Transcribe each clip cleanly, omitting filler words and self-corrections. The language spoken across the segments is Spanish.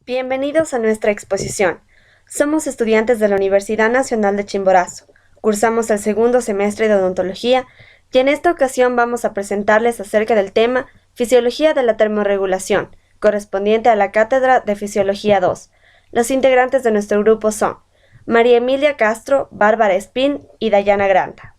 Bienvenidos a nuestra exposición. Somos estudiantes de la Universidad Nacional de Chimborazo. Cursamos el segundo semestre de odontología y en esta ocasión vamos a presentarles acerca del tema Fisiología de la termorregulación, correspondiente a la Cátedra de Fisiología 2. Los integrantes de nuestro grupo son María Emilia Castro, Bárbara Espín y Dayana Granda.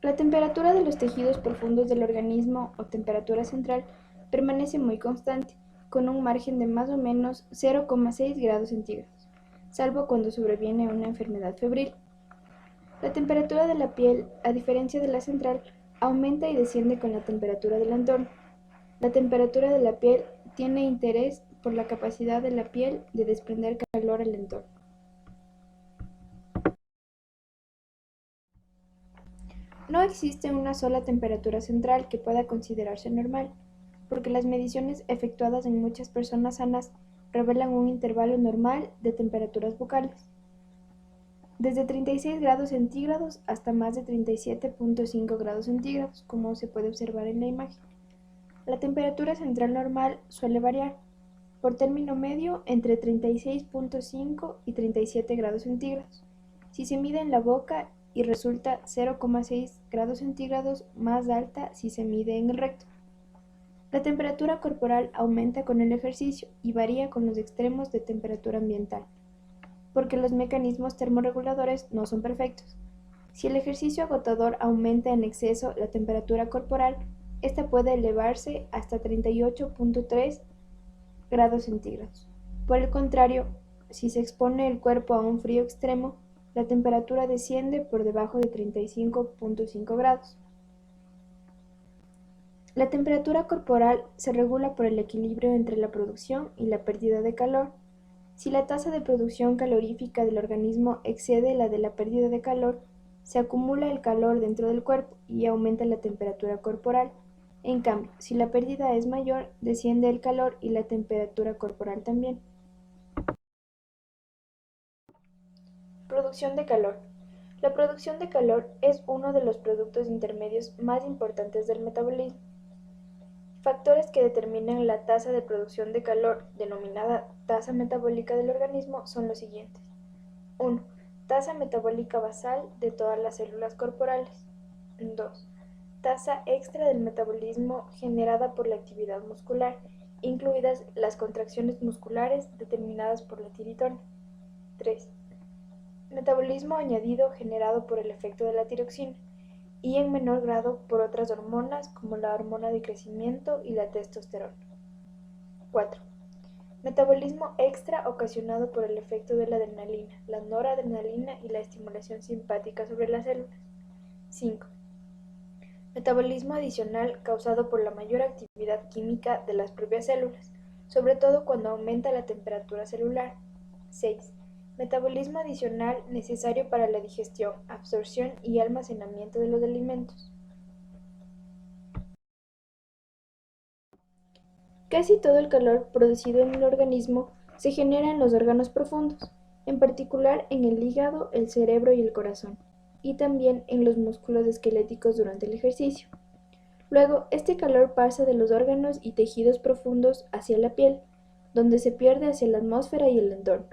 La temperatura de los tejidos profundos del organismo o temperatura central permanece muy constante, con un margen de más o menos 0,6 grados centígrados, salvo cuando sobreviene una enfermedad febril. La temperatura de la piel, a diferencia de la central, aumenta y desciende con la temperatura del entorno. La temperatura de la piel tiene interés por la capacidad de la piel de desprender calor al entorno. No existe una sola temperatura central que pueda considerarse normal, porque las mediciones efectuadas en muchas personas sanas revelan un intervalo normal de temperaturas bucales, desde 36 grados centígrados hasta más de 37,5 grados centígrados, como se puede observar en la imagen. La temperatura central normal suele variar, por término medio, entre 36,5 y 37 grados centígrados, si se mide en la boca y resulta 0,6 grados centígrados más alta si se mide en el recto. La temperatura corporal aumenta con el ejercicio y varía con los extremos de temperatura ambiental, porque los mecanismos termorreguladores no son perfectos. Si el ejercicio agotador aumenta en exceso la temperatura corporal, esta puede elevarse hasta 38,3 grados centígrados. Por el contrario, si se expone el cuerpo a un frío extremo, la temperatura desciende por debajo de 35,5 grados. La temperatura corporal se regula por el equilibrio entre la producción y la pérdida de calor. Si la tasa de producción calorífica del organismo excede la de la pérdida de calor, se acumula el calor dentro del cuerpo y aumenta la temperatura corporal. En cambio, si la pérdida es mayor, desciende el calor y la temperatura corporal también. Producción de calor. La producción de calor es uno de los productos intermedios más importantes del metabolismo. Factores que determinan la tasa de producción de calor, denominada tasa metabólica del organismo, son los siguientes. 1. Tasa metabólica basal de todas las células corporales. 2. Tasa extra del metabolismo generada por la actividad muscular, incluidas las contracciones musculares determinadas por la tirotonina. 3. Metabolismo añadido generado por el efecto de la tiroxina y en menor grado por otras hormonas como la hormona de crecimiento y la testosterona. 4. Metabolismo extra ocasionado por el efecto de la adrenalina, la noradrenalina y la estimulación simpática sobre las células. 5. Metabolismo adicional causado por la mayor actividad química de las propias células, sobre todo cuando aumenta la temperatura celular. 6. Metabolismo adicional necesario para la digestión, absorción y almacenamiento de los alimentos. Casi todo el calor producido en el organismo se genera en los órganos profundos, en particular en el hígado, el cerebro y el corazón, y también en los músculos esqueléticos durante el ejercicio. Luego, este calor pasa de los órganos y tejidos profundos hacia la piel, donde se pierde hacia la atmósfera y el entorno.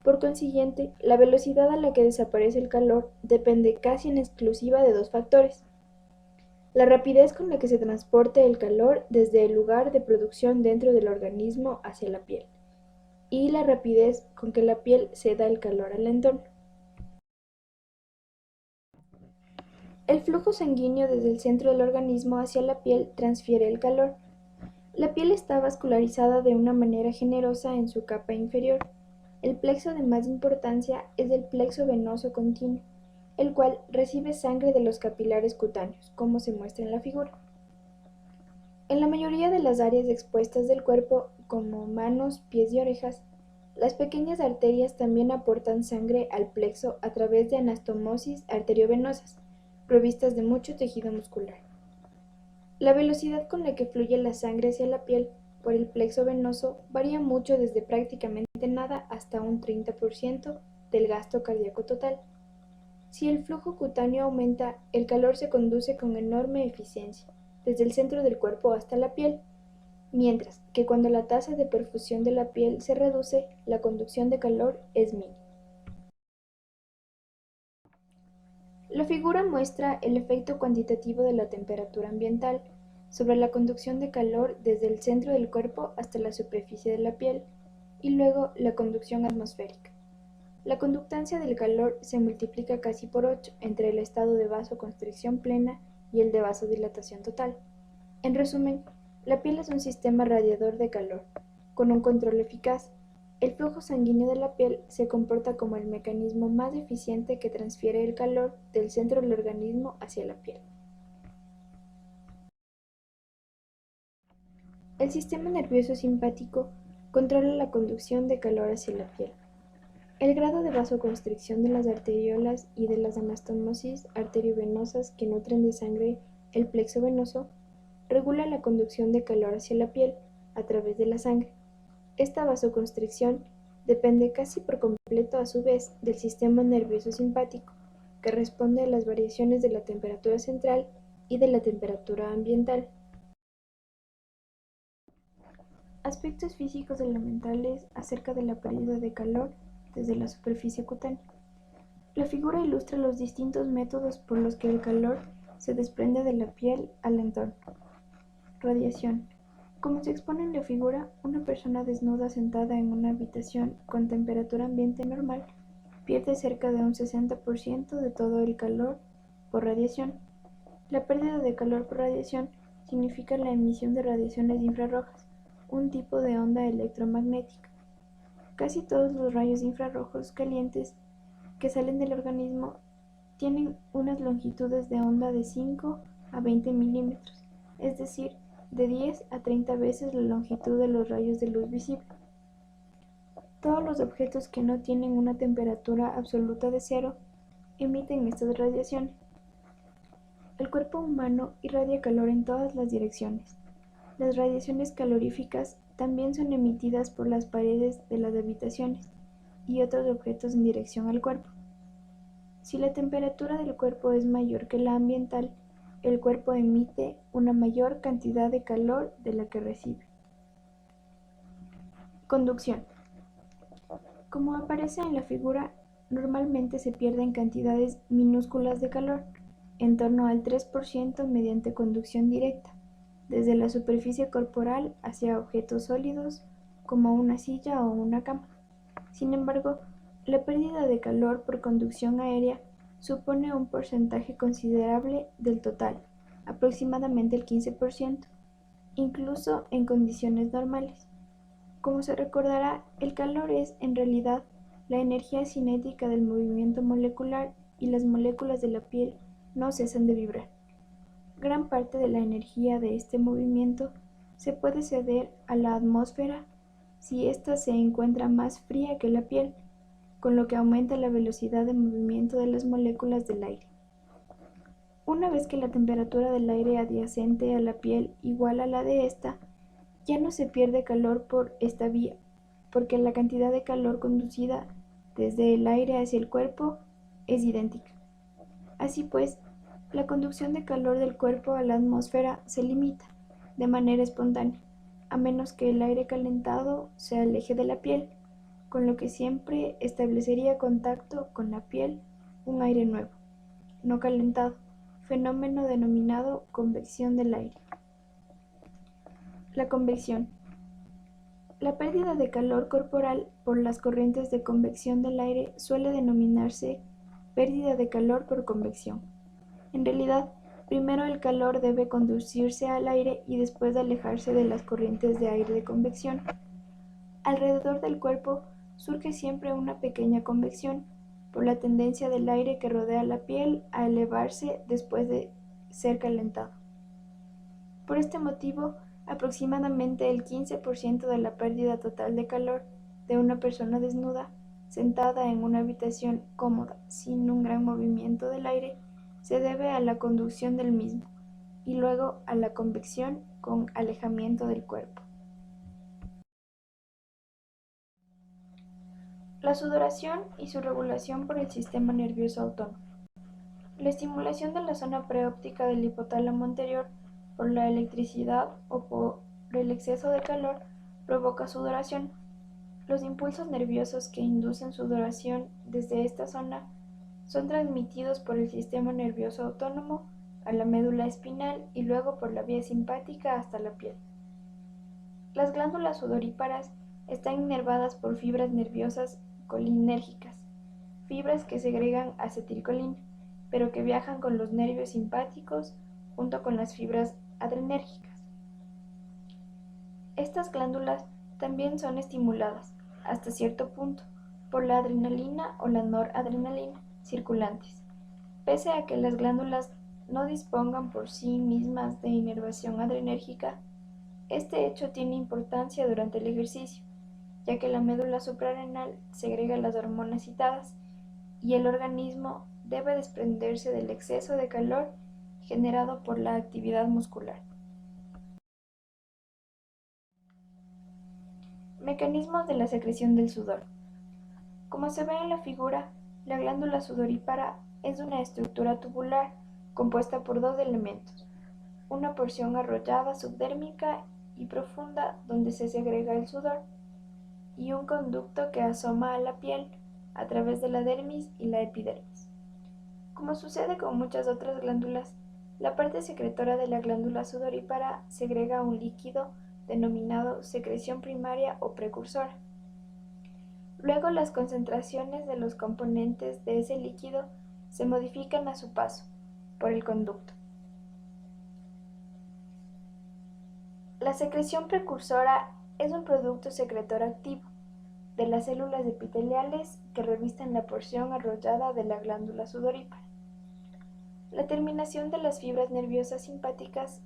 Por consiguiente, la velocidad a la que desaparece el calor depende casi en exclusiva de dos factores: la rapidez con la que se transporte el calor desde el lugar de producción dentro del organismo hacia la piel, y la rapidez con que la piel ceda el calor al entorno. El flujo sanguíneo desde el centro del organismo hacia la piel transfiere el calor. La piel está vascularizada de una manera generosa en su capa inferior. El plexo de más importancia es el plexo venoso continuo, el cual recibe sangre de los capilares cutáneos, como se muestra en la figura. En la mayoría de las áreas expuestas del cuerpo, como manos, pies y orejas, las pequeñas arterias también aportan sangre al plexo a través de anastomosis arteriovenosas, provistas de mucho tejido muscular. La velocidad con la que fluye la sangre hacia la piel por el plexo venoso varía mucho, desde prácticamente nada hasta un 30% del gasto cardíaco total. Si el flujo cutáneo aumenta, el calor se conduce con enorme eficiencia desde el centro del cuerpo hasta la piel, mientras que cuando la tasa de perfusión de la piel se reduce, la conducción de calor es mínima. La figura muestra el efecto cuantitativo de la temperatura ambiental sobre la conducción de calor desde el centro del cuerpo hasta la superficie de la piel, y luego la conducción atmosférica. La conductancia del calor se multiplica casi por 8 entre el estado de vasoconstricción plena y el de vasodilatación total. En resumen, la piel es un sistema radiador de calor, con un control eficaz. El flujo sanguíneo de la piel se comporta como el mecanismo más eficiente que transfiere el calor del centro del organismo hacia la piel. El sistema nervioso simpático controla la conducción de calor hacia la piel. El grado de vasoconstricción de las arteriolas y de las anastomosis arteriovenosas que nutren de sangre el plexo venoso regula la conducción de calor hacia la piel a través de la sangre. Esta vasoconstricción depende casi por completo a su vez del sistema nervioso simpático, que responde a las variaciones de la temperatura central y de la temperatura ambiental. Aspectos físicos elementales acerca de la pérdida de calor desde la superficie cutánea. La figura ilustra los distintos métodos por los que el calor se desprende de la piel al entorno. Radiación. Como se expone en la figura, una persona desnuda sentada en una habitación con temperatura ambiente normal pierde cerca de un 60% de todo el calor por radiación. La pérdida de calor por radiación significa la emisión de radiaciones infrarrojas, un tipo de onda electromagnética. Casi todos los rayos infrarrojos calientes que salen del organismo tienen unas longitudes de onda de 5 a 20 milímetros, es decir, de 10 a 30 veces la longitud de los rayos de luz visible. Todos los objetos que no tienen una temperatura absoluta de cero emiten estas radiaciones. El cuerpo humano irradia calor en todas las direcciones. Las radiaciones caloríficas también son emitidas por las paredes de las habitaciones y otros objetos en dirección al cuerpo. Si la temperatura del cuerpo es mayor que la ambiental, el cuerpo emite una mayor cantidad de calor de la que recibe. Conducción. Como aparece en la figura, normalmente se pierden cantidades minúsculas de calor, en torno al 3% mediante conducción directa, desde la superficie corporal hacia objetos sólidos como una silla o una cama. Sin embargo, la pérdida de calor por conducción aérea supone un porcentaje considerable del total, aproximadamente el 15%, incluso en condiciones normales. Como se recordará, el calor es, en realidad, la energía cinética del movimiento molecular y las moléculas de la piel no cesan de vibrar. Gran parte de la energía de este movimiento se puede ceder a la atmósfera si ésta se encuentra más fría que la piel, con lo que aumenta la velocidad de movimiento de las moléculas del aire. Una vez que la temperatura del aire adyacente a la piel iguala a la de esta, ya no se pierde calor por esta vía, porque la cantidad de calor conducida desde el aire hacia el cuerpo es idéntica. Así pues, la conducción de calor del cuerpo a la atmósfera se limita, de manera espontánea, a menos que el aire calentado se aleje de la piel, con lo que siempre establecería contacto con la piel un aire nuevo, no calentado, fenómeno denominado convección del aire. La convección. La pérdida de calor corporal por las corrientes de convección del aire suele denominarse pérdida de calor por convección. En realidad, primero el calor debe conducirse al aire y después alejarse de las corrientes de aire de convección. Alrededor del cuerpo surge siempre una pequeña convección, por la tendencia del aire que rodea la piel a elevarse después de ser calentado. Por este motivo, aproximadamente el 15% de la pérdida total de calor de una persona desnuda, sentada en una habitación cómoda, sin un gran movimiento del aire, se debe a la conducción del mismo, y luego a la convección con alejamiento del cuerpo. La sudoración y su regulación por el sistema nervioso autónomo. La estimulación de la zona preóptica del hipotálamo anterior por la electricidad o por por el exceso de calor provoca sudoración. Los impulsos nerviosos que inducen sudoración desde esta zona son transmitidos por el sistema nervioso autónomo a la médula espinal y luego por la vía simpática hasta la piel. Las glándulas sudoríparas están inervadas por fibras nerviosas colinérgicas, fibras que segregan acetilcolina, pero que viajan con los nervios simpáticos junto con las fibras adrenérgicas. Estas glándulas también son estimuladas, hasta cierto punto, por la adrenalina o la noradrenalina circulantes. Pese a que las glándulas no dispongan por sí mismas de inervación adrenérgica, este hecho tiene importancia durante el ejercicio, ya que la médula suprarrenal segrega las hormonas citadas y el organismo debe desprenderse del exceso de calor generado por la actividad muscular. Mecanismos de la secreción del sudor. Como se ve en la figura, la glándula sudorípara es una estructura tubular compuesta por dos elementos, una porción arrollada subdérmica y profunda donde se segrega el sudor, y un conducto que asoma a la piel a través de la dermis y la epidermis. Como sucede con muchas otras glándulas, la parte secretora de la glándula sudorípara segrega un líquido denominado secreción primaria o precursora. Luego las concentraciones de los componentes de ese líquido se modifican a su paso por el conducto. La secreción precursora es un producto secretor activo de las células epiteliales que revisten la porción arrollada de la glándula sudorípara. La terminación de las fibras nerviosas simpáticas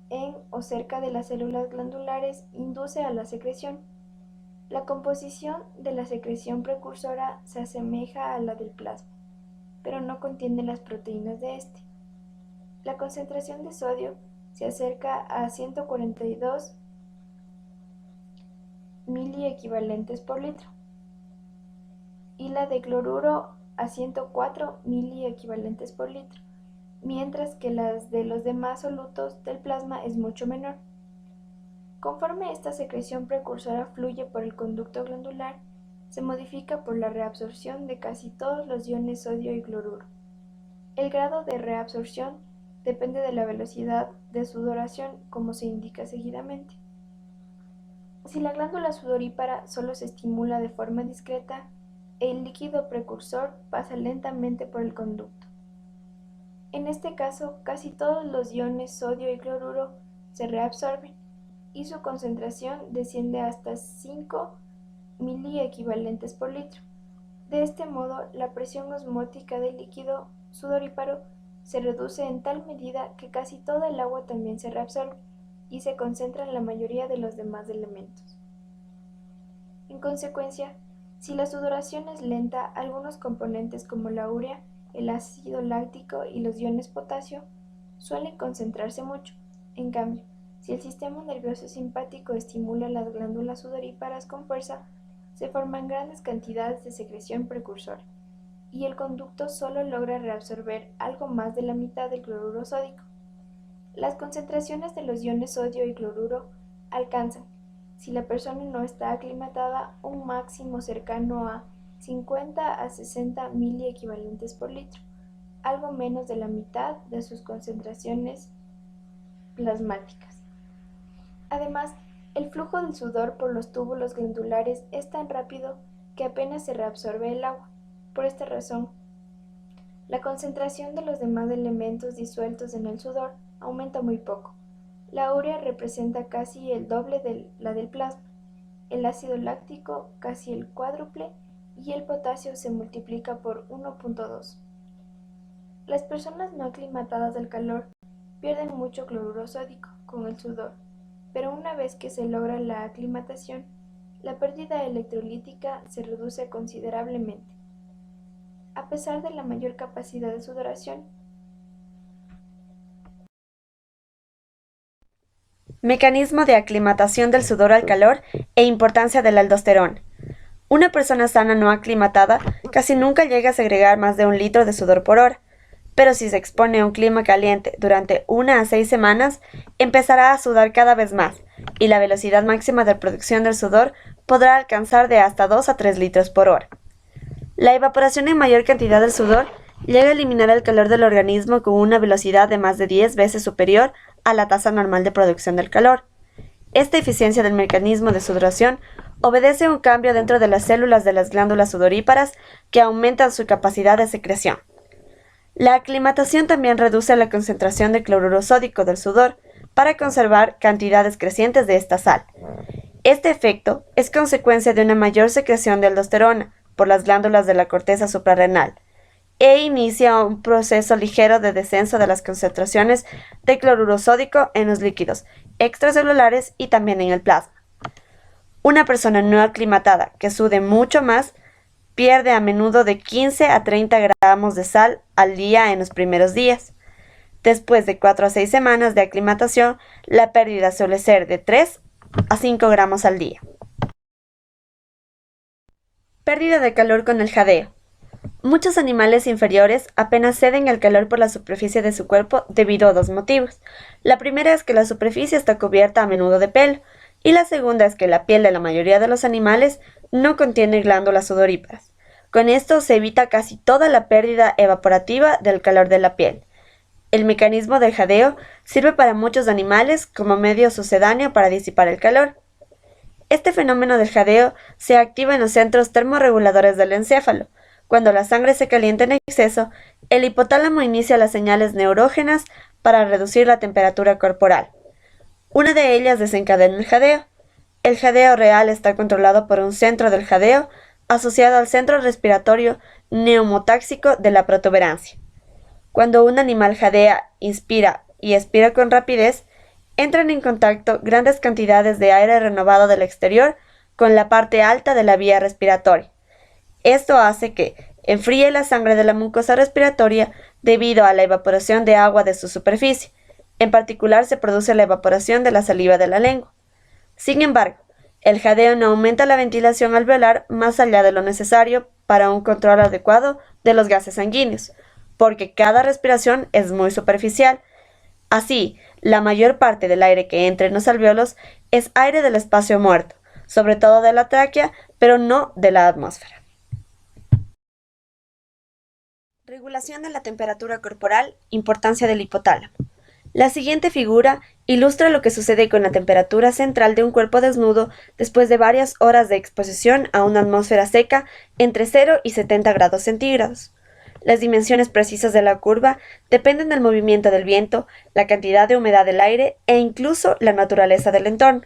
en o cerca de las células glandulares induce a la secreción. La composición de la secreción precursora se asemeja a la del plasma, pero no contiene las proteínas de este. La concentración de sodio se acerca a 142 miliequivalentes por litro y la de cloruro a 104 miliequivalentes por litro, mientras que las de los demás solutos del plasma es mucho menor. Conforme esta secreción precursora fluye por el conducto glandular, se modifica por la reabsorción de casi todos los iones sodio y cloruro. El grado de reabsorción depende de la velocidad de sudoración, como se indica seguidamente. Si la glándula sudorípara solo se estimula de forma discreta, el líquido precursor pasa lentamente por el conducto. En este caso, casi todos los iones sodio y cloruro se reabsorben y su concentración desciende hasta 5 miliequivalentes por litro. De este modo, la presión osmótica del líquido sudoríparo se reduce en tal medida que casi toda el agua también se reabsorbe y se concentra en la mayoría de los demás elementos. En consecuencia, si la sudoración es lenta, algunos componentes como la urea, el ácido láctico y los iones potasio suelen concentrarse mucho. En cambio, si el sistema nervioso simpático estimula las glándulas sudoríparas con fuerza, se forman grandes cantidades de secreción precursora, y el conducto solo logra reabsorber algo más de la mitad del cloruro sódico. Las concentraciones de los iones sodio y cloruro alcanzan, si la persona no está aclimatada, un máximo cercano a 50 a 60 miliequivalentes por litro, algo menos de la mitad de sus concentraciones plasmáticas. Además, el flujo del sudor por los túbulos glandulares es tan rápido que apenas se reabsorbe el agua. Por esta razón, la concentración de los demás elementos disueltos en el sudor aumenta muy poco. La urea representa casi el doble de la del plasma, el ácido láctico casi el cuádruple y el potasio se multiplica por 1.2. Las personas no aclimatadas al calor pierden mucho cloruro sódico con el sudor, pero una vez que se logra la aclimatación, la pérdida electrolítica se reduce considerablemente. A pesar de la mayor capacidad de sudoración, Mecanismo de aclimatación del sudor al calor e importancia de la aldosterona. Una persona sana no aclimatada casi nunca llega a segregar más de 1 litro de sudor por hora. pero si se expone a un clima caliente durante 1 a 6 semanas, empezará a sudar cada vez más, y la velocidad máxima de producción del sudor podrá alcanzar de hasta 2 a 3 litros por hora. La evaporación en mayor cantidad del sudor llega a eliminar el calor del organismo con una velocidad de más de 10 veces superior a la tasa normal de producción del calor. Esta eficiencia del mecanismo de sudoración obedece a un cambio dentro de las células de las glándulas sudoríparas que aumentan su capacidad de secreción. La aclimatación también reduce la concentración de cloruro sódico del sudor para conservar cantidades crecientes de esta sal. Este efecto es consecuencia de una mayor secreción de aldosterona por las glándulas de la corteza suprarrenal e inicia un proceso ligero de descenso de las concentraciones de cloruro sódico en los líquidos extracelulares y también en el plasma. Una persona no aclimatada que sude mucho más pierde a menudo de 15 a 30 gramos de sal al día en los primeros días. Después de 4 a 6 semanas de aclimatación, la pérdida suele ser de 3 a 5 gramos al día. Pérdida de calor con el jadeo. Muchos animales inferiores apenas ceden el calor por la superficie de su cuerpo debido a dos motivos. La primera es que la superficie está cubierta a menudo de pelo, y la segunda es que la piel de la mayoría de los animales no contiene glándulas sudoríparas. Con esto se evita casi toda la pérdida evaporativa del calor de la piel. El mecanismo del jadeo sirve para muchos animales como medio sucedáneo para disipar el calor. Este fenómeno del jadeo se activa en los centros termorreguladores del encéfalo. Cuando la sangre se calienta en exceso, el hipotálamo inicia las señales neurógenas para reducir la temperatura corporal. Una de ellas desencadena el jadeo. El jadeo real está controlado por un centro del jadeo asociado al centro respiratorio neumotáxico de la protuberancia. Cuando un animal jadea, inspira y expira con rapidez, entran en contacto grandes cantidades de aire renovado del exterior con la parte alta de la vía respiratoria. Esto hace que enfríe la sangre de la mucosa respiratoria debido a la evaporación de agua de su superficie. En particular, se produce la evaporación de la saliva de la lengua. Sin embargo, el jadeo no aumenta la ventilación alveolar más allá de lo necesario para un control adecuado de los gases sanguíneos, porque cada respiración es muy superficial. Así, la mayor parte del aire que entra en los alvéolos es aire del espacio muerto, sobre todo de la tráquea, pero no de la atmósfera. Regulación de la temperatura corporal, importancia del hipotálamo. La siguiente figura ilustra lo que sucede con la temperatura central de un cuerpo desnudo después de varias horas de exposición a una atmósfera seca entre 0 y 70 grados centígrados. Las dimensiones precisas de la curva dependen del movimiento del viento, la cantidad de humedad del aire e incluso la naturaleza del entorno.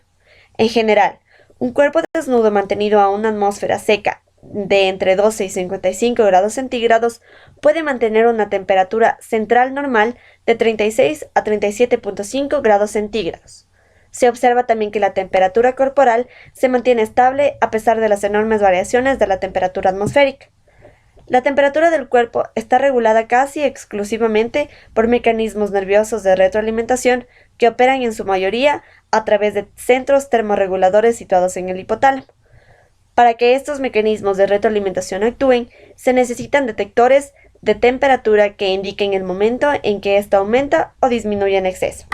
En general, un cuerpo desnudo mantenido a una atmósfera seca de entre 12 y 55 grados centígrados puede mantener una temperatura central normal de 36 a 37.5 grados centígrados. Se observa también que la temperatura corporal se mantiene estable a pesar de las enormes variaciones de la temperatura atmosférica. La temperatura del cuerpo está regulada casi exclusivamente por mecanismos nerviosos de retroalimentación que operan en su mayoría a través de centros termorreguladores situados en el hipotálamo. Para que estos mecanismos de retroalimentación actúen, se necesitan detectores de temperatura que indiquen el momento en que ésta aumenta o disminuye en exceso.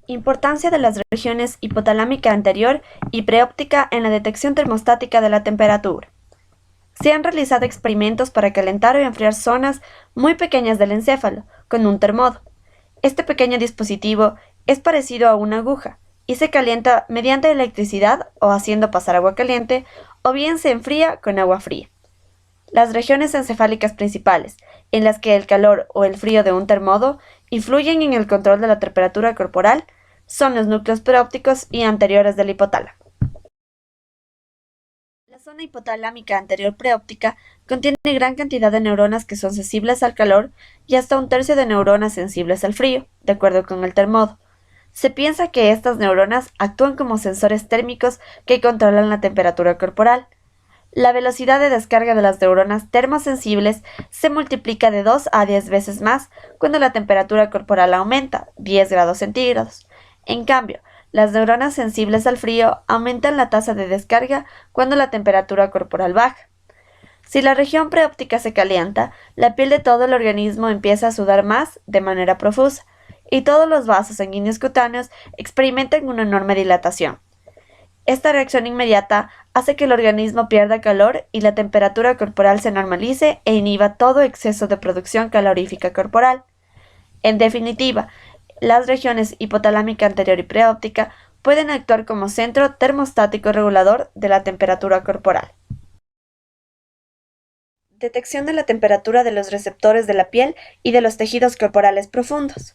Importancia de las regiones hipotalámica anterior y preóptica en la detección termostática de la temperatura. Se han realizado experimentos para calentar o enfriar zonas muy pequeñas del encéfalo con un termodo. Este pequeño dispositivo es parecido a una aguja y se calienta mediante electricidad o haciendo pasar agua caliente, o bien se enfría con agua fría. Las regiones encefálicas principales, en las que el calor o el frío de un termodo influyen en el control de la temperatura corporal, son los núcleos preópticos y anteriores del hipotálamo. La zona hipotalámica anterior preóptica contiene gran cantidad de neuronas que son sensibles al calor y hasta un tercio de neuronas sensibles al frío, de acuerdo con el termodo. Se piensa que estas neuronas actúan como sensores térmicos que controlan la temperatura corporal. La velocidad de descarga de las neuronas termosensibles se multiplica de 2 a 10 veces más cuando la temperatura corporal aumenta, 10 grados centígrados. En cambio, las neuronas sensibles al frío aumentan la tasa de descarga cuando la temperatura corporal baja. Si la región preóptica se calienta, la piel de todo el organismo empieza a sudar más de manera profusa, y todos los vasos sanguíneos cutáneos experimentan una enorme dilatación. Esta reacción inmediata hace que el organismo pierda calor y la temperatura corporal se normalice e inhiba todo exceso de producción calorífica corporal. En definitiva, las regiones hipotalámica anterior y preóptica pueden actuar como centro termostático regulador de la temperatura corporal. Detección de la temperatura de los receptores de la piel y de los tejidos corporales profundos.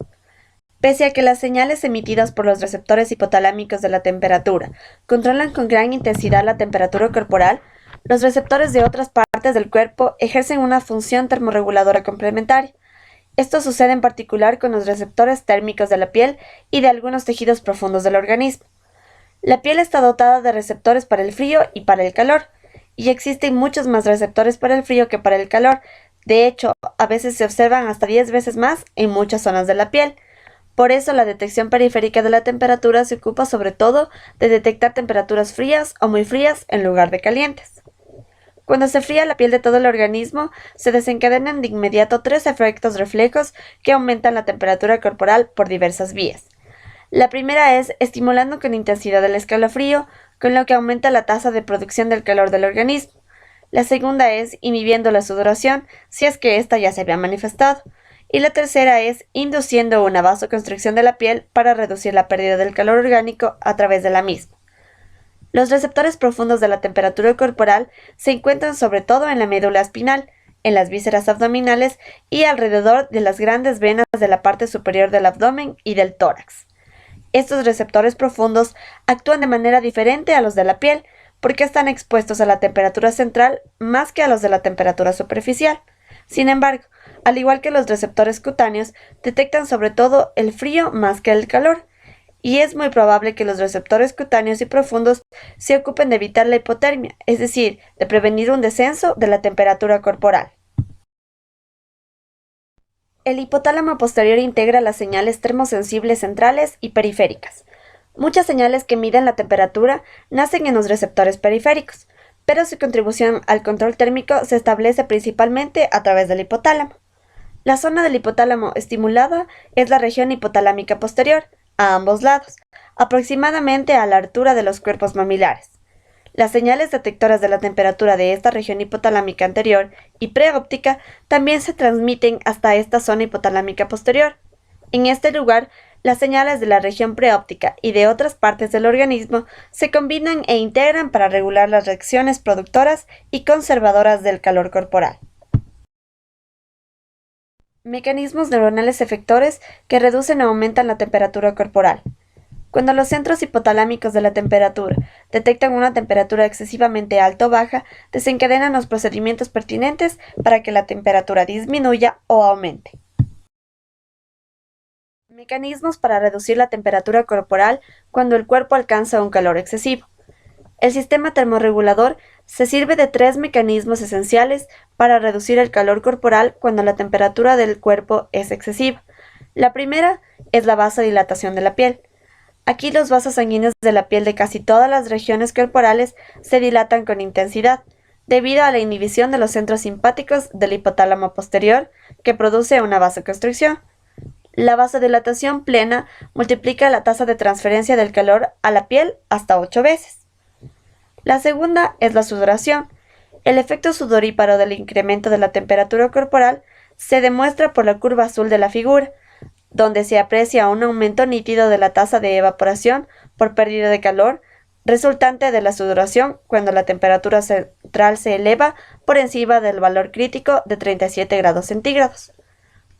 Pese a que las señales emitidas por los receptores hipotalámicos de la temperatura controlan con gran intensidad la temperatura corporal, los receptores de otras partes del cuerpo ejercen una función termorreguladora complementaria. Esto sucede en particular con los receptores térmicos de la piel y de algunos tejidos profundos del organismo. La piel está dotada de receptores para el frío y para el calor, y existen muchos más receptores para el frío que para el calor. De hecho, a veces se observan hasta 10 veces más en muchas zonas de la piel. Por eso, la detección periférica de la temperatura se ocupa sobre todo de detectar temperaturas frías o muy frías en lugar de calientes. Cuando se fría la piel de todo el organismo, se desencadenan de inmediato 3 efectos reflejos que aumentan la temperatura corporal por diversas vías. La primera es estimulando con intensidad el escalofrío, con lo que aumenta la tasa de producción del calor del organismo. La segunda es inhibiendo la sudoración, si es que ésta ya se había manifestado. Y la tercera es induciendo una vasoconstricción de la piel para reducir la pérdida del calor orgánico a través de la misma. Los receptores profundos de la temperatura corporal se encuentran sobre todo en la médula espinal, en las vísceras abdominales y alrededor de las grandes venas de la parte superior del abdomen y del tórax. Estos receptores profundos actúan de manera diferente a los de la piel, porque están expuestos a la temperatura central más que a los de la temperatura superficial. Sin embargo, al igual que los receptores cutáneos, detectan sobre todo el frío más que el calor, y es muy probable que los receptores cutáneos y profundos se ocupen de evitar la hipotermia, es decir, de prevenir un descenso de la temperatura corporal. El hipotálamo posterior integra las señales termosensibles centrales y periféricas. Muchas señales que miden la temperatura nacen en los receptores periféricos, pero su contribución al control térmico se establece principalmente a través del hipotálamo. La zona del hipotálamo estimulada es la región hipotalámica posterior, a ambos lados, aproximadamente a la altura de los cuerpos mamilares. Las señales detectoras de la temperatura de esta región hipotalámica anterior y preóptica también se transmiten hasta esta zona hipotalámica posterior. En este lugar, las señales de la región preóptica y de otras partes del organismo se combinan e integran para regular las reacciones productoras y conservadoras del calor corporal. Mecanismos neuronales efectores que reducen o aumentan la temperatura corporal. Cuando los centros hipotalámicos de la temperatura detectan una temperatura excesivamente alta o baja, desencadenan los procedimientos pertinentes para que la temperatura disminuya o aumente. Mecanismos para reducir la temperatura corporal cuando el cuerpo alcanza un calor excesivo. El sistema termorregulador se sirve de 3 mecanismos esenciales para reducir el calor corporal cuando la temperatura del cuerpo es excesiva. La primera es la vasodilatación de la piel. Aquí los vasos sanguíneos de la piel de casi todas las regiones corporales se dilatan con intensidad, debido a la inhibición de los centros simpáticos del hipotálamo posterior, que produce una vasoconstricción. La vasodilatación plena multiplica la tasa de transferencia del calor a la piel hasta 8 veces. La segunda es la sudoración. El efecto sudoríparo del incremento de la temperatura corporal se demuestra por la curva azul de la figura, donde se aprecia un aumento nítido de la tasa de evaporación por pérdida de calor resultante de la sudoración cuando la temperatura central se eleva por encima del valor crítico de 37 grados centígrados.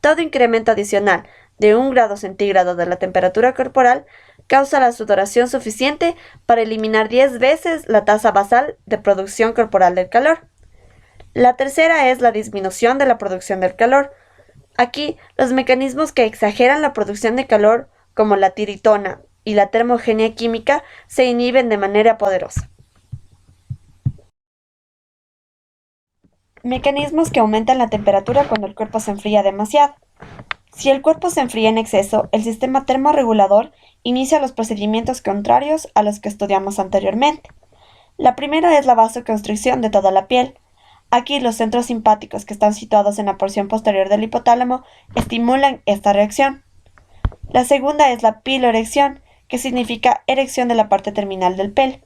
Todo incremento adicional de 1 grado centígrado de la temperatura corporal causa la sudoración suficiente para eliminar 10 veces la tasa basal de producción corporal del calor. La tercera es la disminución de la producción del calor. Aquí, los mecanismos que exageran la producción de calor, como la tiritona y la termogenia química, se inhiben de manera poderosa. Mecanismos que aumentan la temperatura cuando el cuerpo se enfría demasiado. Si el cuerpo se enfría en exceso, el sistema termorregulador inicia los procedimientos contrarios a los que estudiamos anteriormente. La primera es la vasoconstricción de toda la piel. Aquí los centros simpáticos que están situados en la porción posterior del hipotálamo estimulan esta reacción. La segunda es la piloerección, que significa erección de la parte terminal del pelo.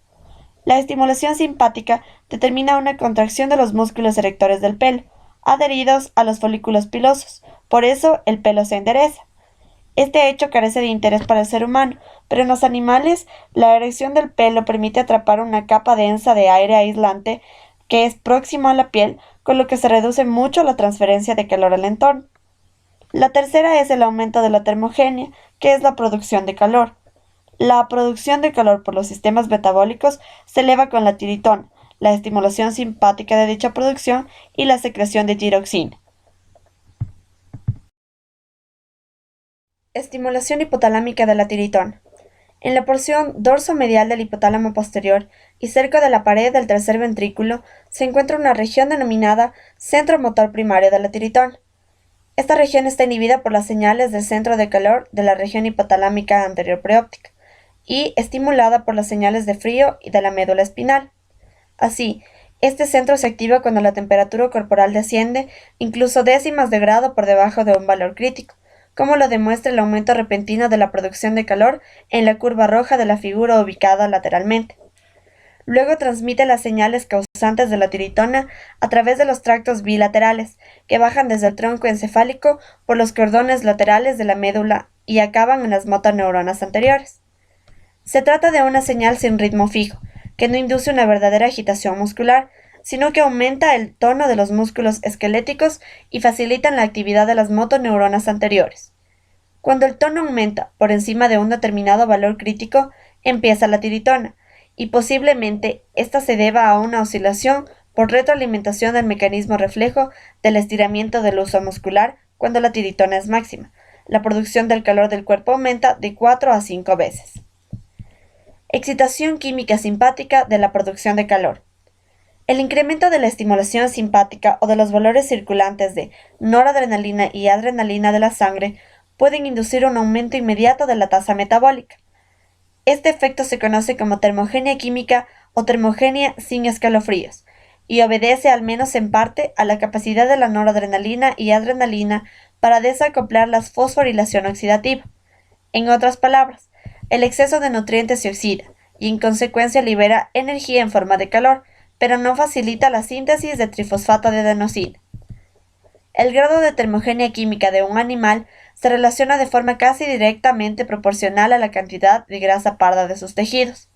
La estimulación simpática determina una contracción de los músculos erectores del pelo, adheridos a los folículos pilosos. Por eso el pelo se endereza. Este hecho carece de interés para el ser humano, pero en los animales la erección del pelo permite atrapar una capa densa de aire aislante que es próximo a la piel, con lo que se reduce mucho la transferencia de calor al entorno. La tercera es el aumento de la termogenia, que es la producción de calor. La producción de calor por los sistemas metabólicos se eleva con la tiritona, la estimulación simpática de dicha producción y la secreción de tiroxina. Estimulación hipotalámica de la tiritona. En la porción dorso-medial del hipotálamo posterior y cerca de la pared del tercer ventrículo se encuentra una región denominada centro motor primario de la tiritona. Esta región está inhibida por las señales del centro de calor de la región hipotalámica anterior preóptica y estimulada por las señales de frío y de la médula espinal. Así, este centro se activa cuando la temperatura corporal desciende incluso décimas de grado por debajo de un valor crítico, como lo demuestra el aumento repentino de la producción de calor en la curva roja de la figura ubicada lateralmente. Luego transmite las señales causantes de la tiritona a través de los tractos bilaterales, que bajan desde el tronco encefálico por los cordones laterales de la médula y acaban en las motoneuronas anteriores. Se trata de una señal sin ritmo fijo, que no induce una verdadera agitación muscular, sino que aumenta el tono de los músculos esqueléticos y facilita la actividad de las motoneuronas anteriores. Cuando el tono aumenta por encima de un determinado valor crítico, empieza la tiritona, y posiblemente ésta se deba a una oscilación por retroalimentación del mecanismo reflejo del estiramiento del uso muscular cuando la tiritona es máxima. La producción del calor del cuerpo aumenta de 4 a 5 veces. Excitación química simpática de la producción de calor. El incremento de la estimulación simpática o de los valores circulantes de noradrenalina y adrenalina de la sangre pueden inducir un aumento inmediato de la tasa metabólica. Este efecto se conoce como termogenia química o termogenia sin escalofríos, y obedece al menos en parte a la capacidad de la noradrenalina y adrenalina para desacoplar la fosforilación oxidativa. En otras palabras, el exceso de nutrientes se oxida, y en consecuencia libera energía en forma de calor, pero no facilita la síntesis de trifosfato de adenosina. El grado de termogenia química de un animal se relaciona de forma casi directamente proporcional a la cantidad de grasa parda de sus tejidos.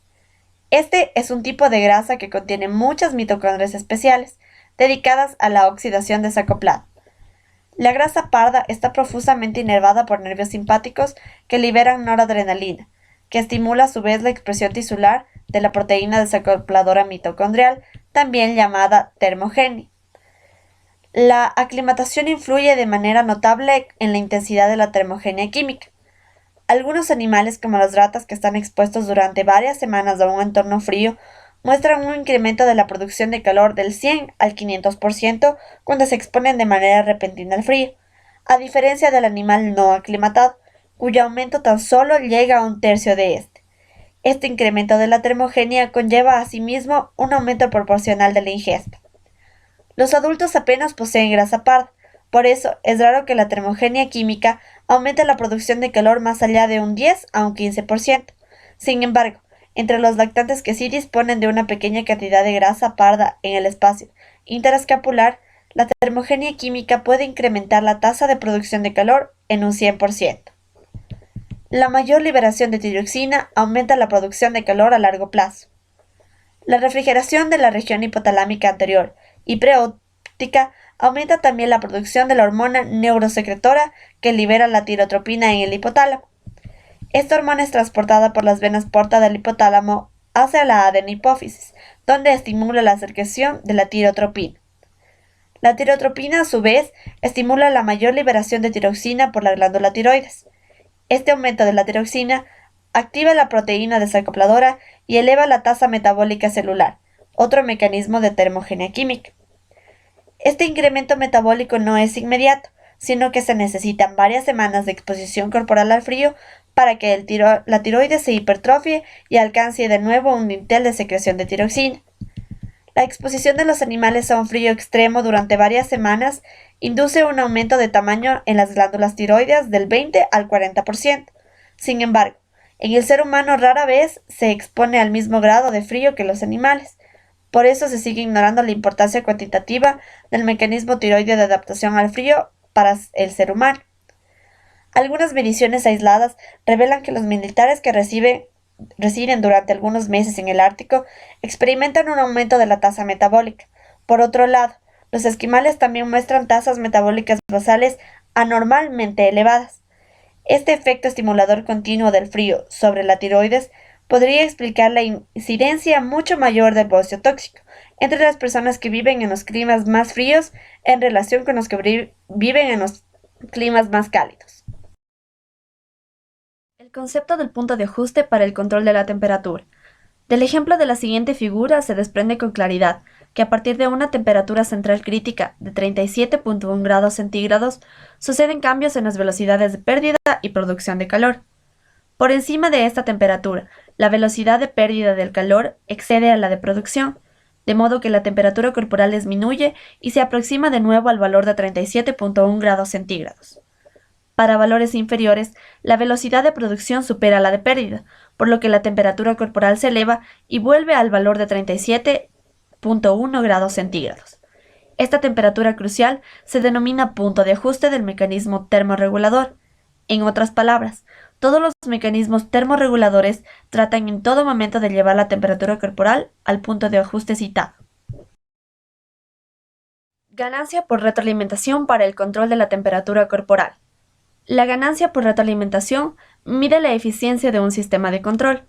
Este es un tipo de grasa que contiene muchas mitocondrias especiales, dedicadas a la oxidación desacoplada. La grasa parda está profusamente inervada por nervios simpáticos que liberan noradrenalina, que estimula a su vez la expresión tisular de la proteína desacopladora mitocondrial, también llamada termogenia. La aclimatación influye de manera notable en la intensidad de la termogenia química. Algunos animales, como las ratas que están expuestos durante varias semanas a un entorno frío, muestran un incremento de la producción de calor del 100 al 500% cuando se exponen de manera repentina al frío, a diferencia del animal no aclimatado, cuyo aumento tan solo llega a un tercio de este. Este incremento de la termogenia conlleva asimismo un aumento proporcional de la ingesta. Los adultos apenas poseen grasa parda, por eso es raro que la termogenia química aumente la producción de calor más allá de un 10 a un 15%. Sin embargo, entre los lactantes que sí disponen de una pequeña cantidad de grasa parda en el espacio interescapular, la termogenia química puede incrementar la tasa de producción de calor en un 100%. La mayor liberación de tiroxina aumenta la producción de calor a largo plazo. La refrigeración de la región hipotalámica anterior y preóptica aumenta también la producción de la hormona neurosecretora que libera la tirotropina en el hipotálamo. Esta hormona es transportada por las venas porta del hipotálamo hacia la adenopófisis, donde estimula la secreción de la tirotropina. La tirotropina, a su vez, estimula la mayor liberación de tiroxina por la glándula tiroides. Este aumento de la tiroxina activa la proteína desacopladora y eleva la tasa metabólica celular, otro mecanismo de termogenia química. Este incremento metabólico no es inmediato, sino que se necesitan varias semanas de exposición corporal al frío para que la tiroides se hipertrofie y alcance de nuevo un nivel de secreción de tiroxina. La exposición de los animales a un frío extremo durante varias semanas induce un aumento de tamaño en las glándulas tiroideas del 20 al 40%. Sin embargo, en el ser humano rara vez se expone al mismo grado de frío que los animales. Por eso se sigue ignorando la importancia cuantitativa del mecanismo tiroideo de adaptación al frío para el ser humano. Algunas mediciones aisladas revelan que los militares que residen durante algunos meses en el Ártico experimentan un aumento de la tasa metabólica. Por otro lado, los esquimales también muestran tasas metabólicas basales anormalmente elevadas. Este efecto estimulador continuo del frío sobre la tiroides podría explicar la incidencia mucho mayor del bocio tóxico entre las personas que viven en los climas más fríos en relación con los que viven en los climas más cálidos. El concepto del punto de ajuste para el control de la temperatura. Del ejemplo de la siguiente figura se desprende con claridad que a partir de una temperatura central crítica de 37.1 grados centígrados suceden cambios en las velocidades de pérdida y producción de calor. Por encima de esta temperatura, la velocidad de pérdida del calor excede a la de producción, de modo que la temperatura corporal disminuye y se aproxima de nuevo al valor de 37.1 grados centígrados. Para valores inferiores, la velocidad de producción supera la de pérdida, por lo que la temperatura corporal se eleva y vuelve al valor de 37.1 grados centígrados. Esta temperatura crucial se denomina punto de ajuste del mecanismo termorregulador. En otras palabras, todos los mecanismos termorreguladores tratan en todo momento de llevar la temperatura corporal al punto de ajuste citado. Ganancia por retroalimentación para el control de la temperatura corporal. La ganancia por retroalimentación mide la eficiencia de un sistema de control.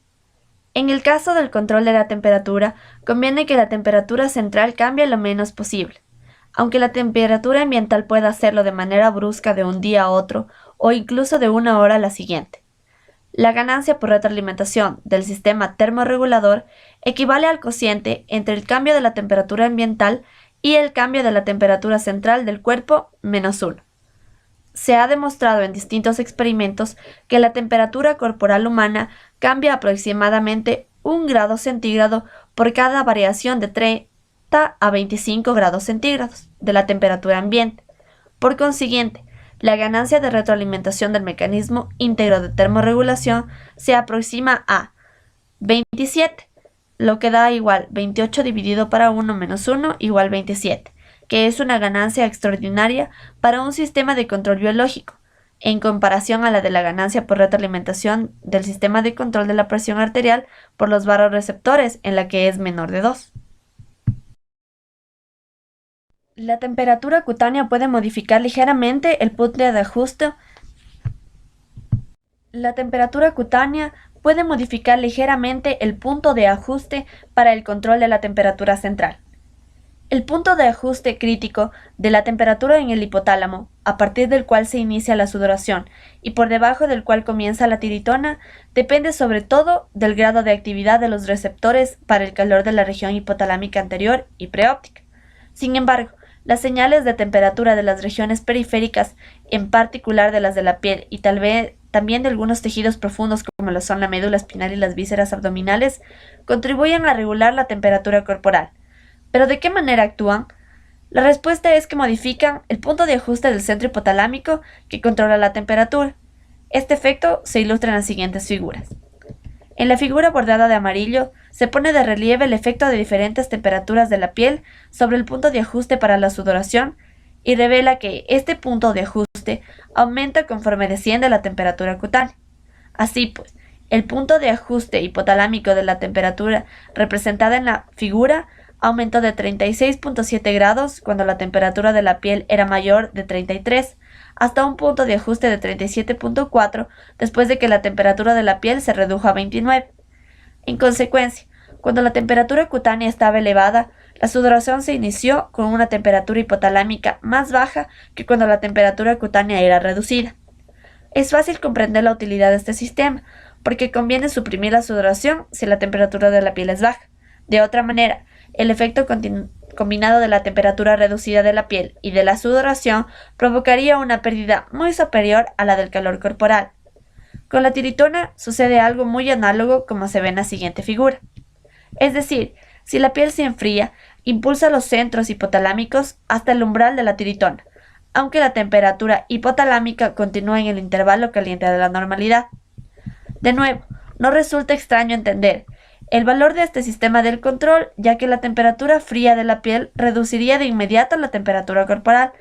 En el caso del control de la temperatura, conviene que la temperatura central cambie lo menos posible. Aunque la temperatura ambiental pueda hacerlo de manera brusca de un día a otro o incluso de una hora a la siguiente. La ganancia por retroalimentación del sistema termorregulador equivale al cociente entre el cambio de la temperatura ambiental y el cambio de la temperatura central del cuerpo menos 1. Se ha demostrado en distintos experimentos que la temperatura corporal humana cambia aproximadamente 1 grado centígrado por cada variación de 30 a 25 grados centígrados de la temperatura ambiente. Por consiguiente, la ganancia de retroalimentación del mecanismo íntegro de termorregulación se aproxima a 27, lo que da igual 28 dividido para 1 menos 1 igual 27. Que es una ganancia extraordinaria para un sistema de control biológico, en comparación a la de la ganancia por retroalimentación del sistema de control de la presión arterial por los barorreceptores, en la que es menor de 2. La temperatura cutánea puede modificar ligeramente el punto de ajuste. La temperatura cutánea puede modificar ligeramente el punto de ajuste para el control de la temperatura central. El punto de ajuste crítico de la temperatura en el hipotálamo, a partir del cual se inicia la sudoración y por debajo del cual comienza la tiritona, depende sobre todo del grado de actividad de los receptores para el calor de la región hipotalámica anterior y preóptica. Sin embargo, las señales de temperatura de las regiones periféricas, en particular de las de la piel y tal vez también de algunos tejidos profundos como lo son la médula espinal y las vísceras abdominales, contribuyen a regular la temperatura corporal. ¿Pero de qué manera actúan? La respuesta es que modifican el punto de ajuste del centro hipotalámico que controla la temperatura. Este efecto se ilustra en las siguientes figuras. En la figura bordada de amarillo se pone de relieve el efecto de diferentes temperaturas de la piel sobre el punto de ajuste para la sudoración y revela que este punto de ajuste aumenta conforme desciende la temperatura cutánea. Así pues, el punto de ajuste hipotalámico de la temperatura representada en la figura aumentó de 36.7 grados cuando la temperatura de la piel era mayor de 33, hasta un punto de ajuste de 37.4 después de que la temperatura de la piel se redujo a 29. En consecuencia, cuando la temperatura cutánea estaba elevada, la sudoración se inició con una temperatura hipotalámica más baja que cuando la temperatura cutánea era reducida. Es fácil comprender la utilidad de este sistema, porque conviene suprimir la sudoración si la temperatura de la piel es baja. De otra manera, el efecto combinado de la temperatura reducida de la piel y de la sudoración provocaría una pérdida muy superior a la del calor corporal. Con la tiritona sucede algo muy análogo como se ve en la siguiente figura. Es decir, si la piel se enfría, impulsa los centros hipotalámicos hasta el umbral de la tiritona, aunque la temperatura hipotalámica continúa en el intervalo caliente de la normalidad. De nuevo, no resulta extraño entender el valor de este sistema del control, ya que la temperatura fría de la piel reduciría de inmediato la temperatura corporal,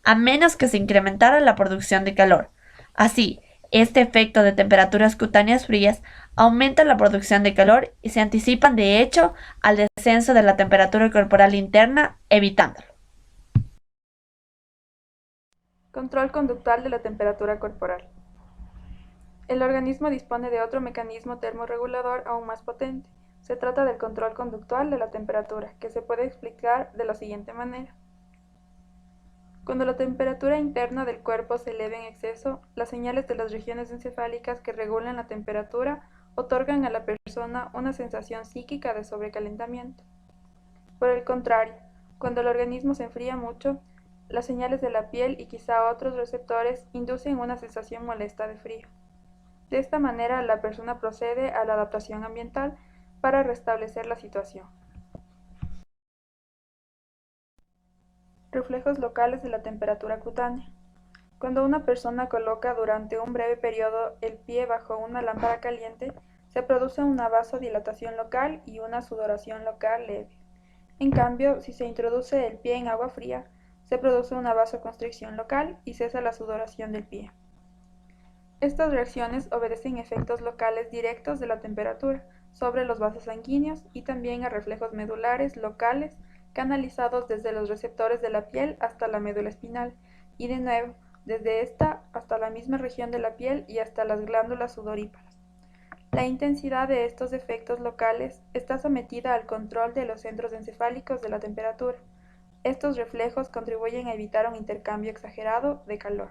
a menos que se incrementara la producción de calor. Así, este efecto de temperaturas cutáneas frías aumenta la producción de calor y se anticipan de hecho al descenso de la temperatura corporal interna, evitándolo. Control conductual de la temperatura corporal. El organismo dispone de otro mecanismo termorregulador aún más potente. Se trata del control conductual de la temperatura, que se puede explicar de la siguiente manera. Cuando la temperatura interna del cuerpo se eleve en exceso, las señales de las regiones encefálicas que regulan la temperatura otorgan a la persona una sensación psíquica de sobrecalentamiento. Por el contrario, cuando el organismo se enfría mucho, las señales de la piel y quizá otros receptores inducen una sensación molesta de frío. De esta manera, la persona procede a la adaptación ambiental para restablecer la situación. Reflejos locales de la temperatura cutánea. Cuando una persona coloca durante un breve periodo el pie bajo una lámpara caliente, se produce una vasodilatación local y una sudoración local leve. En cambio, si se introduce el pie en agua fría, se produce una vasoconstricción local y cesa la sudoración del pie. Estas reacciones obedecen efectos locales directos de la temperatura sobre los vasos sanguíneos y también a reflejos medulares locales canalizados desde los receptores de la piel hasta la médula espinal y de nuevo desde esta hasta la misma región de la piel y hasta las glándulas sudoríparas. La intensidad de estos efectos locales está sometida al control de los centros encefálicos de la temperatura. Estos reflejos contribuyen a evitar un intercambio exagerado de calor.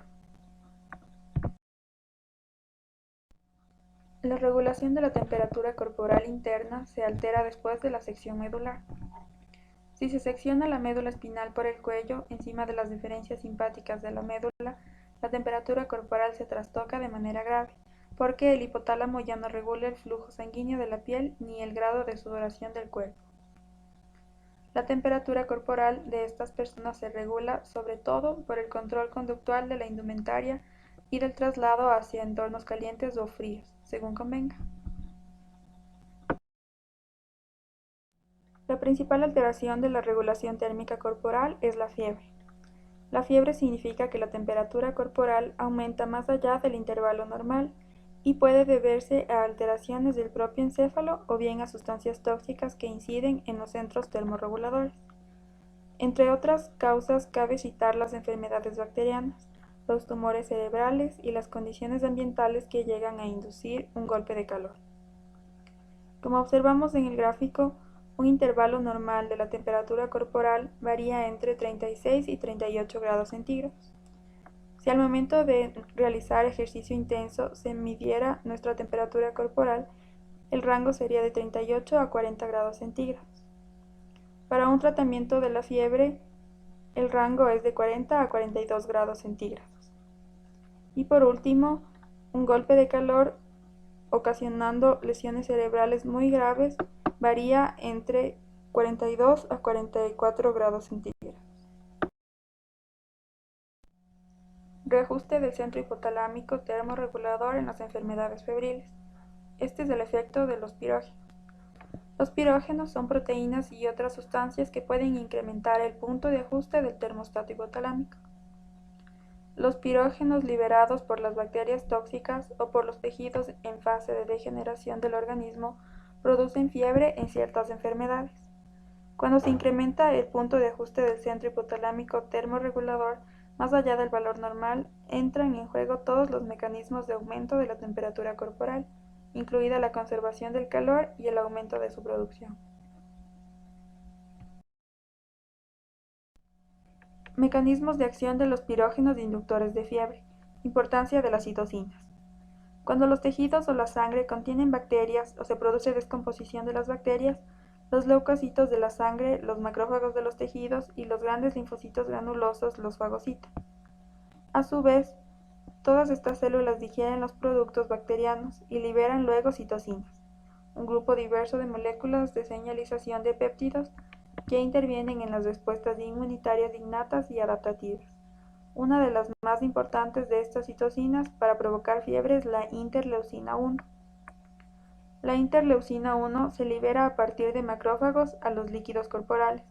La regulación de la temperatura corporal interna se altera después de la sección medular. Si se secciona la médula espinal por el cuello, encima de las deferencias simpáticas de la médula, la temperatura corporal se trastoca de manera grave, porque el hipotálamo ya no regula el flujo sanguíneo de la piel ni el grado de sudoración del cuerpo. La temperatura corporal de estas personas se regula sobre todo por el control conductual de la indumentaria y del traslado hacia entornos calientes o fríos, según convenga. La principal alteración de la regulación térmica corporal es la fiebre. La fiebre significa que la temperatura corporal aumenta más allá del intervalo normal y puede deberse a alteraciones del propio encéfalo o bien a sustancias tóxicas que inciden en los centros termorreguladores. Entre otras causas cabe citar las enfermedades bacterianas, los tumores cerebrales y las condiciones ambientales que llegan a inducir un golpe de calor. Como observamos en el gráfico, un intervalo normal de la temperatura corporal varía entre 36 y 38 grados centígrados. Si al momento de realizar ejercicio intenso se midiera nuestra temperatura corporal, el rango sería de 38 a 40 grados centígrados. Para un tratamiento de la fiebre, el rango es de 40 a 42 grados centígrados. Y por último, un golpe de calor ocasionando lesiones cerebrales muy graves varía entre 42 a 44 grados centígrados. Reajuste del centro hipotalámico termorregulador en las enfermedades febriles. Este es el efecto de los pirógenos. Los pirógenos son proteínas y otras sustancias que pueden incrementar el punto de ajuste del termostato hipotalámico. Los pirógenos liberados por las bacterias tóxicas o por los tejidos en fase de degeneración del organismo producen fiebre en ciertas enfermedades. Cuando se incrementa el punto de ajuste del centro hipotalámico termorregulador más allá del valor normal, entran en juego todos los mecanismos de aumento de la temperatura corporal, incluida la conservación del calor y el aumento de su producción. Mecanismos de acción de los pirógenos inductores de fiebre. Importancia de las citocinas. Cuando los tejidos o la sangre contienen bacterias o se produce descomposición de las bacterias, los leucocitos de la sangre, los macrófagos de los tejidos y los grandes linfocitos granulosos los fagocitan. A su vez, todas estas células digieren los productos bacterianos y liberan luego citocinas, un grupo diverso de moléculas de señalización de péptidos que intervienen en las respuestas inmunitarias innatas y adaptativas. Una de las más importantes de estas citocinas para provocar fiebre es la interleucina 1. La interleucina 1 se libera a partir de macrófagos a los líquidos corporales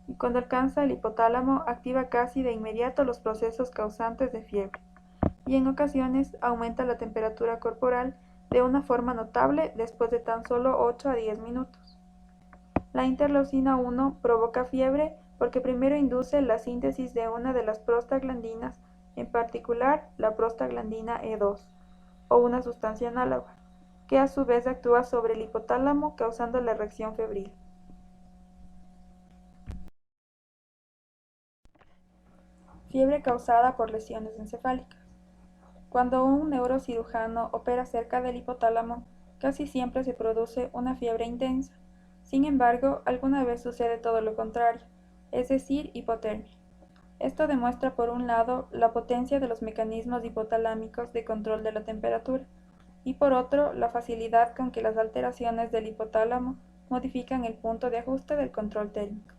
y cuando alcanza el hipotálamo activa casi de inmediato los procesos causantes de fiebre y en ocasiones aumenta la temperatura corporal de una forma notable después de tan solo 8 a 10 minutos. La interleucina 1 provoca fiebre porque primero induce la síntesis de una de las prostaglandinas, en particular la prostaglandina E2, o una sustancia análoga, que a su vez actúa sobre el hipotálamo causando la reacción febril. Fiebre causada por lesiones encefálicas. Cuando un neurocirujano opera cerca del hipotálamo, casi siempre se produce una fiebre intensa. Sin embargo, alguna vez sucede todo lo contrario, es decir, hipotermia. Esto demuestra por un lado la potencia de los mecanismos hipotalámicos de control de la temperatura y por otro la facilidad con que las alteraciones del hipotálamo modifican el punto de ajuste del control térmico.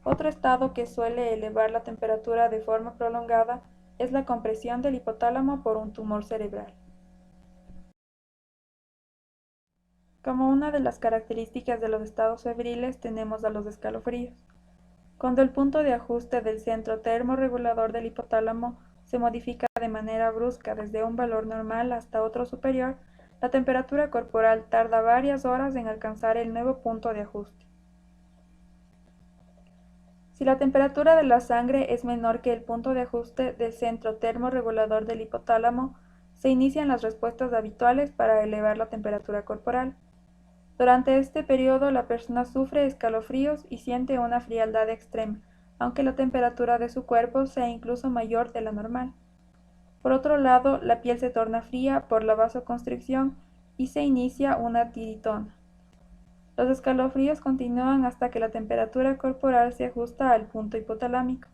Otro estado que suele elevar la temperatura de forma prolongada es la compresión del hipotálamo por un tumor cerebral. Como una de las características de los estados febriles tenemos a los escalofríos. Cuando el punto de ajuste del centro termorregulador del hipotálamo se modifica de manera brusca desde un valor normal hasta otro superior, la temperatura corporal tarda varias horas en alcanzar el nuevo punto de ajuste. Si la temperatura de la sangre es menor que el punto de ajuste del centro termorregulador del hipotálamo, se inician las respuestas habituales para elevar la temperatura corporal. Durante este periodo la persona sufre escalofríos y siente una frialdad extrema, aunque la temperatura de su cuerpo sea incluso mayor de la normal. Por otro lado, la piel se torna fría por la vasoconstricción y se inicia una tiritona. Los escalofríos continúan hasta que la temperatura corporal se ajusta al punto hipotalámico,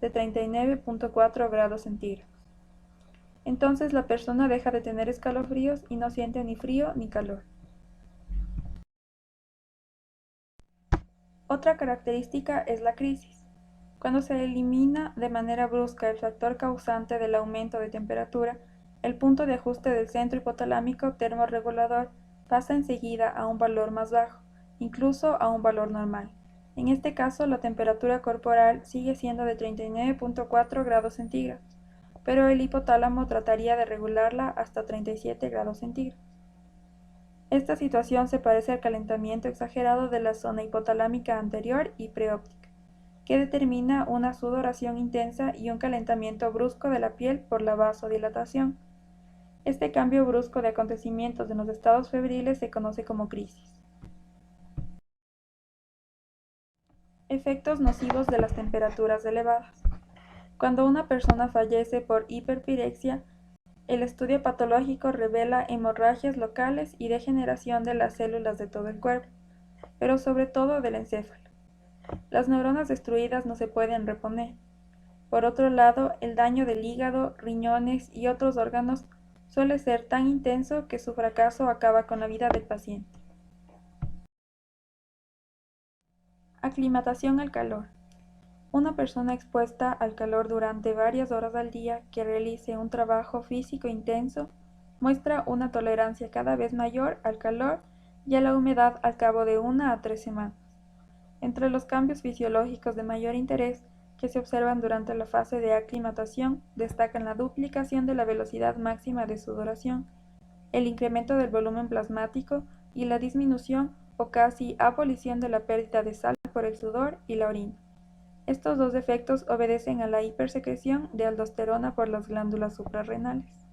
de 39.4 grados centígrados. Entonces la persona deja de tener escalofríos y no siente ni frío ni calor. Otra característica es la crisis. Cuando se elimina de manera brusca el factor causante del aumento de temperatura, el punto de ajuste del centro hipotalámico termorregulador pasa enseguida a un valor más bajo, incluso a un valor normal. En este caso, la temperatura corporal sigue siendo de 39.4 grados centígrados, pero el hipotálamo trataría de regularla hasta 37 grados centígrados. Esta situación se parece al calentamiento exagerado de la zona hipotalámica anterior y preóptica, que determina una sudoración intensa y un calentamiento brusco de la piel por la vasodilatación. Este cambio brusco de acontecimientos en los estados febriles se conoce como crisis. Efectos nocivos de las temperaturas elevadas. Cuando una persona fallece por hiperpirexia, el estudio patológico revela hemorragias locales y degeneración de las células de todo el cuerpo, pero sobre todo del encéfalo. Las neuronas destruidas no se pueden reponer. Por otro lado, el daño del hígado, riñones y otros órganos suele ser tan intenso que su fracaso acaba con la vida del paciente. Aclimatación al calor. Una persona expuesta al calor durante varias horas al día que realice un trabajo físico intenso muestra una tolerancia cada vez mayor al calor y a la humedad al cabo de 1 a 3 semanas. Entre los cambios fisiológicos de mayor interés que se observan durante la fase de aclimatación destacan la duplicación de la velocidad máxima de sudoración, el incremento del volumen plasmático y la disminución o casi abolición de la pérdida de sal por el sudor y la orina. Estos dos efectos obedecen a la hipersecreción de aldosterona por las glándulas suprarrenales.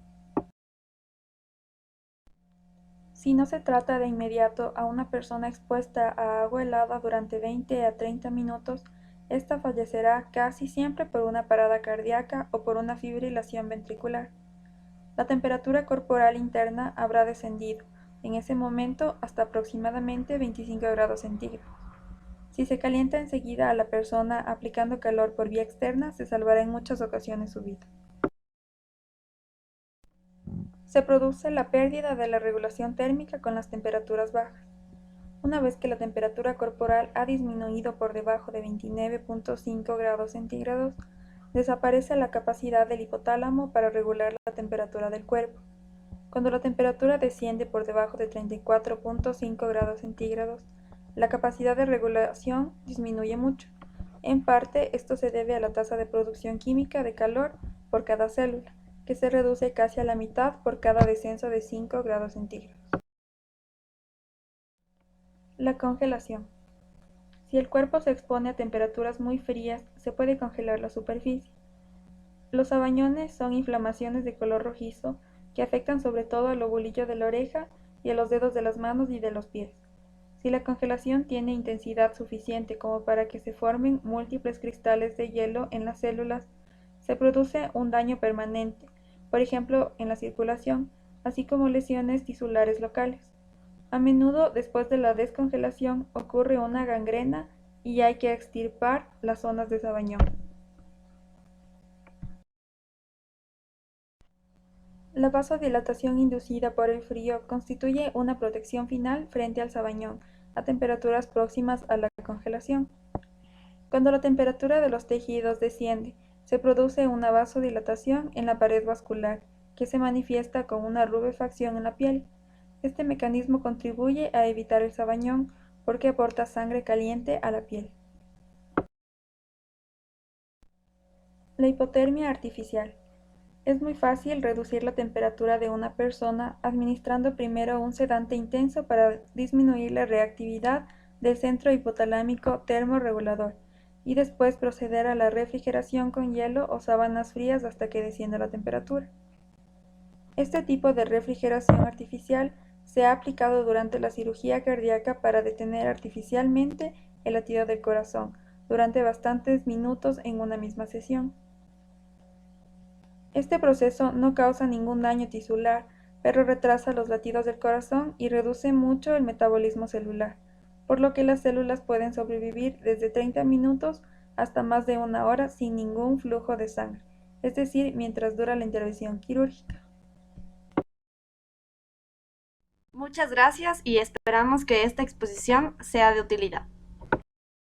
Si no se trata de inmediato a una persona expuesta a agua helada durante 20 a 30 minutos, esta fallecerá casi siempre por una parada cardíaca o por una fibrilación ventricular. La temperatura corporal interna habrá descendido, en ese momento, hasta aproximadamente 25 grados centígrados. Si se calienta enseguida a la persona aplicando calor por vía externa, se salvará en muchas ocasiones su vida. Se produce la pérdida de la regulación térmica con las temperaturas bajas. Una vez que la temperatura corporal ha disminuido por debajo de 29.5 grados centígrados, desaparece la capacidad del hipotálamo para regular la temperatura del cuerpo. Cuando la temperatura desciende por debajo de 34.5 grados centígrados, la capacidad de regulación disminuye mucho. En parte, esto se debe a la tasa de producción química de calor por cada célula, que se reduce casi a la mitad por cada descenso de 5 grados centígrados. La congelación. Si el cuerpo se expone a temperaturas muy frías, se puede congelar la superficie. Los sabañones son inflamaciones de color rojizo que afectan sobre todo al lobulillo de la oreja y a los dedos de las manos y de los pies. Si la congelación tiene intensidad suficiente como para que se formen múltiples cristales de hielo en las células, se produce un daño permanente, por ejemplo en la circulación, así como lesiones tisulares locales. A menudo, después de la descongelación, ocurre una gangrena y hay que extirpar las zonas de sabañón. La vasodilatación inducida por el frío constituye una protección final frente al sabañón a temperaturas próximas a la congelación. Cuando la temperatura de los tejidos desciende, se produce una vasodilatación en la pared vascular, que se manifiesta con una rubefacción en la piel. Este mecanismo contribuye a evitar el sabañón porque aporta sangre caliente a la piel. La hipotermia artificial. Es muy fácil reducir la temperatura de una persona administrando primero un sedante intenso para disminuir la reactividad del centro hipotalámico termorregulador y después proceder a la refrigeración con hielo o sábanas frías hasta que descienda la temperatura. Este tipo de refrigeración artificial se ha aplicado durante la cirugía cardíaca para detener artificialmente el latido del corazón durante bastantes minutos en una misma sesión. Este proceso no causa ningún daño tisular, pero retrasa los latidos del corazón y reduce mucho el metabolismo celular, por lo que las células pueden sobrevivir desde 30 minutos hasta más de una hora sin ningún flujo de sangre, es decir, mientras dura la intervención quirúrgica. Muchas gracias y esperamos que esta exposición sea de utilidad.